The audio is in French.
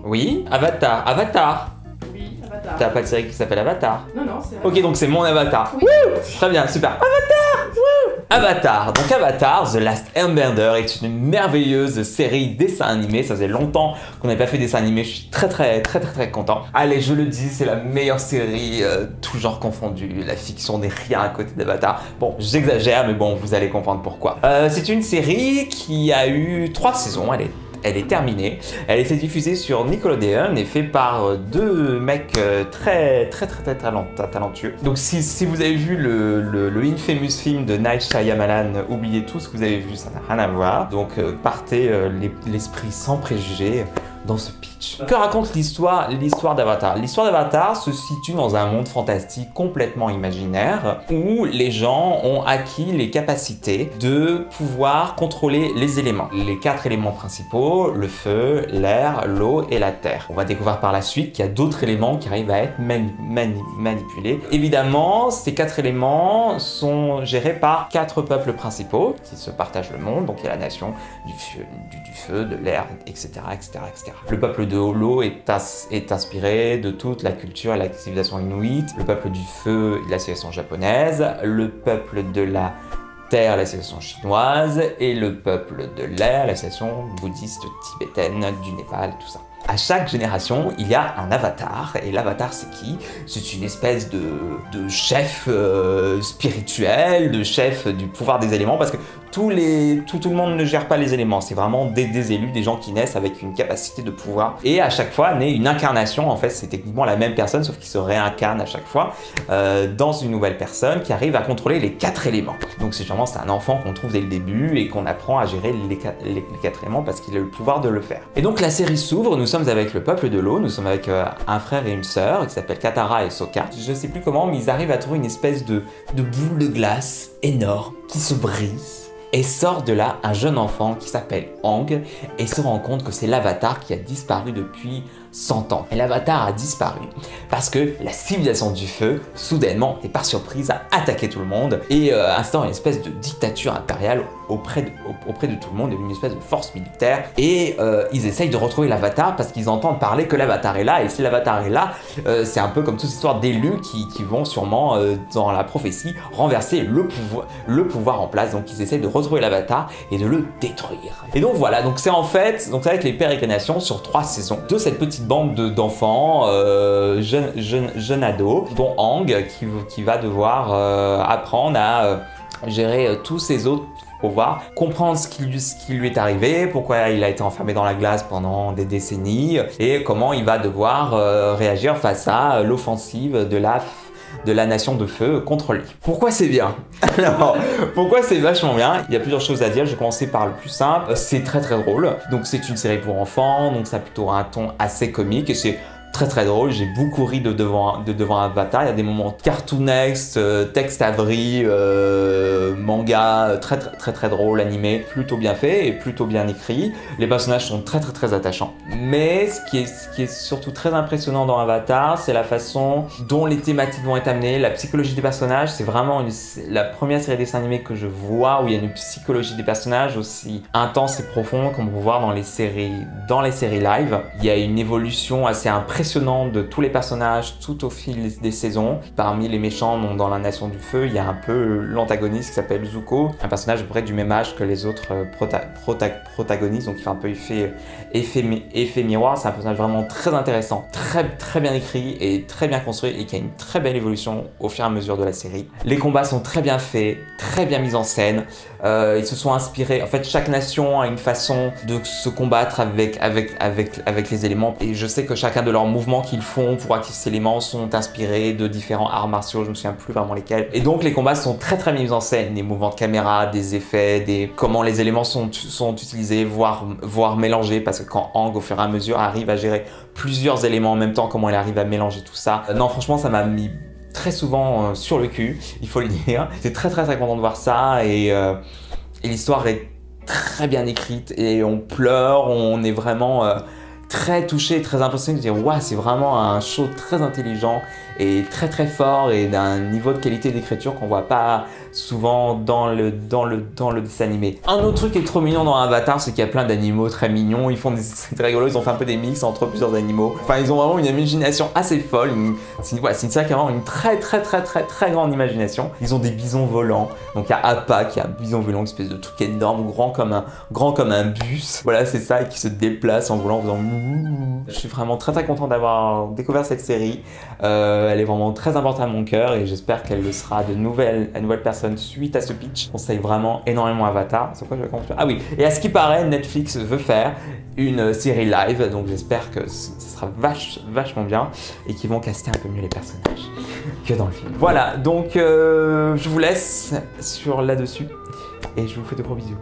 Oui, Avatar. Avatar. Oui, Avatar. T'as pas de série qui s'appelle Avatar? Non, c'est Ok, donc c'est mon Avatar. Oui. Très bien, super. Avatar. Avatar. Donc Avatar, The Last Airbender est une merveilleuse série dessin animé. Ça faisait longtemps qu'on n'avait pas fait dessin animé. Je suis très content. Allez, je le dis, c'est la meilleure série, tout genre confondu. La fiction n'est rien à côté d'Avatar. Bon, j'exagère, mais bon, vous allez comprendre pourquoi. C'est une série qui a eu 3 saisons. Elle est terminée. Elle a été diffusée sur Nickelodeon et fait par deux mecs très talentueux. Donc si vous avez vu le infamous film de Night Shyamalan, oubliez tout ce que vous avez vu, ça n'a rien à voir. Donc partez l'esprit sans préjugés dans ce pitch. Que raconte l'histoire d'Avatar? L'histoire d'Avatar se situe dans un monde fantastique complètement imaginaire où les gens ont acquis les capacités de pouvoir contrôler les éléments. Les 4 éléments principaux, le feu, l'air, l'eau et la terre. On va découvrir par la suite qu'il y a d'autres éléments qui arrivent à être manipulés. Évidemment, ces 4 éléments sont gérés par 4 peuples principaux qui se partagent le monde. Donc il y a la nation du feu, de l'air, etc. Le peuple de l'eau est inspiré de toute la culture et la civilisation inuite. Le peuple du feu, la civilisation japonaise. Le peuple de la terre, la civilisation chinoise. Et le peuple de l'air, la civilisation bouddhiste tibétaine, du Népal, tout ça. À chaque génération, il y a un avatar, et l'avatar c'est qui? C'est une espèce de chef spirituel, de chef du pouvoir des éléments, parce que tout le monde ne gère pas les éléments, c'est vraiment des élus, des gens qui naissent avec une capacité de pouvoir, et à chaque fois naît une incarnation. En fait c'est techniquement la même personne, sauf qu'il se réincarne à chaque fois dans une nouvelle personne qui arrive à contrôler les 4 éléments. Donc c'est un enfant qu'on trouve dès le début, et qu'on apprend à gérer les 4 éléments, parce qu'il a le pouvoir de le faire. Et donc la série s'ouvre, nous sommes avec le peuple de l'eau, nous sommes avec un frère et une sœur qui s'appellent Katara et Sokka. Je sais plus comment, mais ils arrivent à trouver une espèce de boule de glace énorme qui se brise. Et sort de là un jeune enfant qui s'appelle Aang et se rend compte que c'est l'avatar qui a disparu depuis 100 ans. Et l'avatar a disparu parce que la civilisation du feu, soudainement et par surprise, a attaqué tout le monde et instaure une espèce de dictature impériale auprès de tout le monde, une espèce de force militaire. Et ils essayent de retrouver l'avatar parce qu'ils entendent parler que l'avatar est là. Et si l'avatar est là, c'est un peu comme toute cette histoire d'élus qui vont sûrement, dans la prophétie, renverser le pouvoir en place. Donc ils essayent de retrouver l'avatar et de le détruire. Et donc voilà, donc ça va être les pérégrinations sur 3 saisons de cette petite bande d'enfants, jeunes ados, dont Aang qui va devoir apprendre à gérer tous ces autres pouvoirs, comprendre ce qui lui est arrivé, pourquoi il a été enfermé dans la glace pendant des décennies, et comment il va devoir réagir face à l'offensive de la nation de feu contre lui. Pourquoi c'est bien? Alors, pourquoi c'est vachement bien? Il y a plusieurs choses à dire, je vais commencer par le plus simple. C'est très drôle, donc c'est une série pour enfants, donc ça a plutôt un ton assez comique, et c'est très drôle. J'ai beaucoup ri devant Avatar. Il y a des moments cartoonesques, texte à vrille, manga, très drôle, animé, plutôt bien fait et plutôt bien écrit. Les personnages sont très attachants. Mais ce qui est surtout très impressionnant dans Avatar, c'est la façon dont les thématiques vont être amenées, la psychologie des personnages. C'est vraiment la première série de dessins animés que je vois où il y a une psychologie des personnages aussi intense et profonde qu'on peut voir dans les séries live. Il y a une évolution assez impressionnante de tous les personnages tout au fil des saisons. Parmi les méchants dans la Nation du Feu, il y a un peu l'antagoniste qui s'appelle Zuko, un personnage à peu près du même âge que les autres protagonistes, donc il fait un peu effet miroir. C'est un personnage vraiment très intéressant, très bien écrit et très bien construit, et qui a une très belle évolution au fur et à mesure de la série. Les combats sont très bien faits, très bien mis en scène. Ils se sont inspirés, en fait chaque nation a une façon de se combattre avec les éléments, et je sais que chacun de leurs mouvements qu'ils font pour activer ces éléments sont inspirés de différents arts martiaux, je me souviens plus vraiment lesquels. Et donc les combats sont très mis en scène, des mouvements de caméra, des effets, comment les éléments sont utilisés, voire mélangés, parce que quand Aang au fur et à mesure arrive à gérer plusieurs éléments en même temps, comment il arrive à mélanger tout ça. Non, franchement ça m'a mis très souvent sur le cul, il faut le dire. J'étais très content de voir ça, et l'histoire est très bien écrite, et on pleure, on est vraiment très touché, très impressionné de dire waouh, c'est vraiment un show très intelligent est très très fort et d'un niveau de qualité d'écriture qu'on voit pas souvent dans le dessin animé. Un autre truc qui est trop mignon dans Avatar, c'est qu'il y a plein d'animaux très mignons. C'est très rigolo, ils ont fait un peu des mix entre plusieurs animaux. Enfin, ils ont vraiment une imagination assez folle. C'est une série qui a vraiment une très grande imagination. Ils ont des bisons volants. Donc il y a Appa qui a un bison volant, une espèce de truc énorme, grand comme un bus. Voilà, c'est ça, et qui se déplace en volant, en faisant mouh. Je suis vraiment très content d'avoir découvert cette série. Elle est vraiment très importante à mon cœur et j'espère qu'elle le sera à nouvelles personnes suite à ce pitch. Je conseille vraiment énormément Avatar. C'est quoi je vais commencer ? Ah oui, et à ce qui paraît, Netflix veut faire une série live, donc j'espère que ce sera vachement bien et qu'ils vont caster un peu mieux les personnages que dans le film. Voilà, donc je vous laisse sur là-dessus et je vous fais de gros bisous.